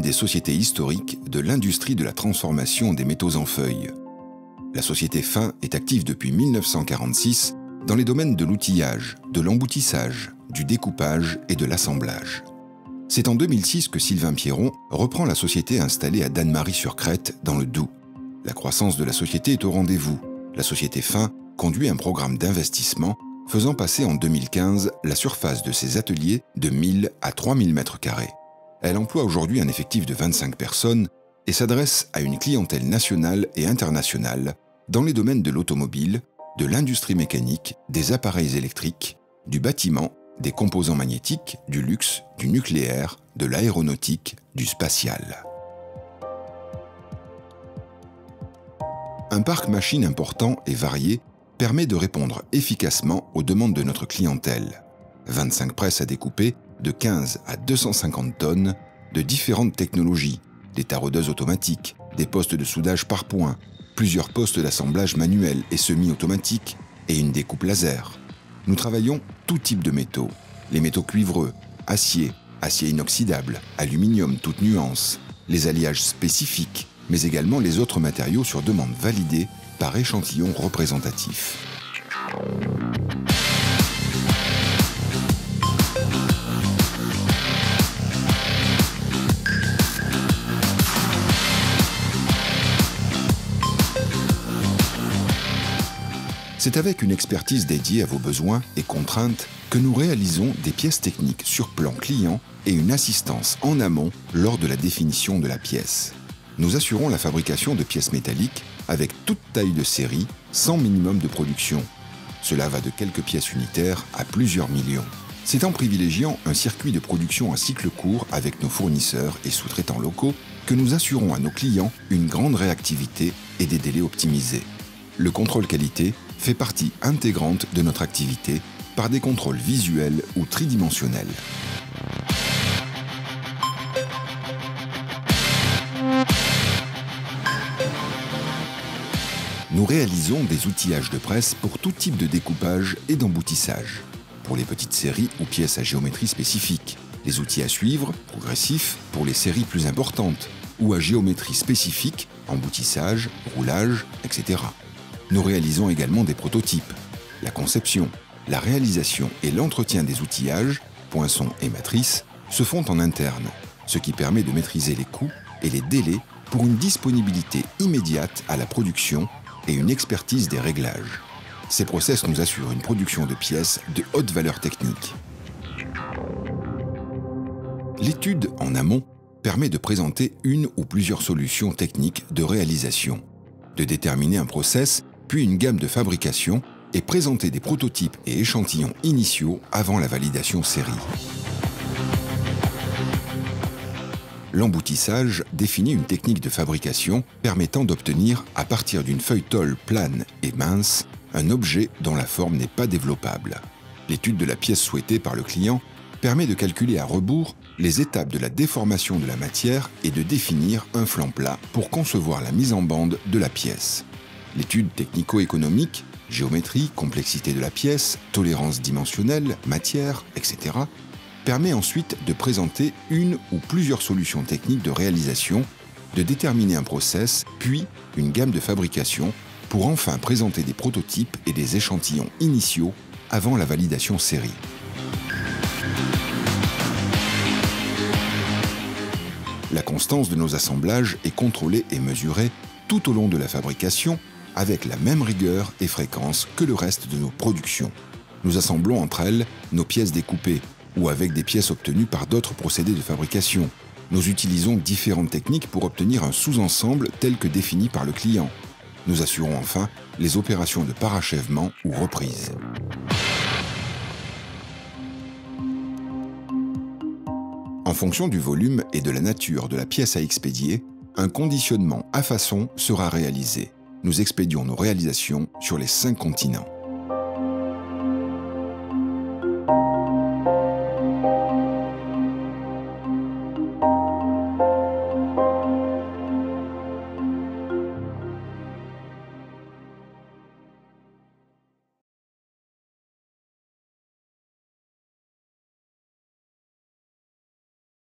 des sociétés historiques de l'industrie de la transformation des métaux en feuilles. La société Fin est active depuis 1946 dans les domaines de l'outillage, de l'emboutissage, du découpage et de l'assemblage. C'est en 2006 que Sylvain Pierron reprend la société installée à Dannemarie-sur-Crète, dans le Doubs. La croissance de la société est au rendez-vous. La société Fin conduit un programme d'investissement faisant passer en 2015 la surface de ses ateliers de 1000 à 3000 m². Elle emploie aujourd'hui un effectif de 25 personnes et s'adresse à une clientèle nationale et internationale dans les domaines de l'automobile, de l'industrie mécanique, des appareils électriques, du bâtiment, des composants magnétiques, du luxe, du nucléaire, de l'aéronautique, du spatial. Un parc machine important et varié permet de répondre efficacement aux demandes de notre clientèle. 25 presses à découper de 15 à 250 tonnes de différentes technologies, des taraudeuses automatiques, des postes de soudage par point, plusieurs postes d'assemblage manuel et semi-automatiques et une découpe laser. Nous travaillons tout type de métaux, les métaux cuivreux, acier, acier inoxydable, aluminium toute nuance, les alliages spécifiques, mais également les autres matériaux sur demande validés par échantillon représentatif. C'est avec une expertise dédiée à vos besoins et contraintes que nous réalisons des pièces techniques sur plan client et une assistance en amont lors de la définition de la pièce. Nous assurons la fabrication de pièces métalliques avec toute taille de série, sans minimum de production. Cela va de quelques pièces unitaires à plusieurs millions. C'est en privilégiant un circuit de production à cycle court avec nos fournisseurs et sous-traitants locaux que nous assurons à nos clients une grande réactivité et des délais optimisés. Le contrôle qualité fait partie intégrante de notre activité par des contrôles visuels ou tridimensionnels. Nous réalisons des outillages de presse pour tout type de découpage et d'emboutissage. Pour les petites séries ou pièces à géométrie spécifique, les outils à suivre, progressifs, pour les séries plus importantes, ou à géométrie spécifique, emboutissage, roulage, etc. Nous réalisons également des prototypes. La conception, la réalisation et l'entretien des outillages, poinçons et matrices, se font en interne, ce qui permet de maîtriser les coûts et les délais pour une disponibilité immédiate à la production et une expertise des réglages. Ces process nous assurent une production de pièces de haute valeur technique. L'étude en amont permet de présenter une ou plusieurs solutions techniques de réalisation, de déterminer un process, puis une gamme de fabrication et présenter des prototypes et échantillons initiaux avant la validation série. L'emboutissage définit une technique de fabrication permettant d'obtenir, à partir d'une feuille tôle plane et mince, un objet dont la forme n'est pas développable. L'étude de la pièce souhaitée par le client permet de calculer à rebours les étapes de la déformation de la matière et de définir un flanc plat pour concevoir la mise en bande de la pièce. L'étude technico-économique, géométrie, complexité de la pièce, tolérance dimensionnelle, matière, etc., permet ensuite de présenter une ou plusieurs solutions techniques de réalisation, de déterminer un process, puis une gamme de fabrication, pour enfin présenter des prototypes et des échantillons initiaux avant la validation série. La constance de nos assemblages est contrôlée et mesurée tout au long de la fabrication avec la même rigueur et fréquence que le reste de nos productions. Nous assemblons entre elles nos pièces découpées ou avec des pièces obtenues par d'autres procédés de fabrication. Nous utilisons différentes techniques pour obtenir un sous-ensemble tel que défini par le client. Nous assurons enfin les opérations de parachèvement ou reprise. En fonction du volume et de la nature de la pièce à expédier, un conditionnement à façon sera réalisé. Nous expédions nos réalisations sur les 5 continents.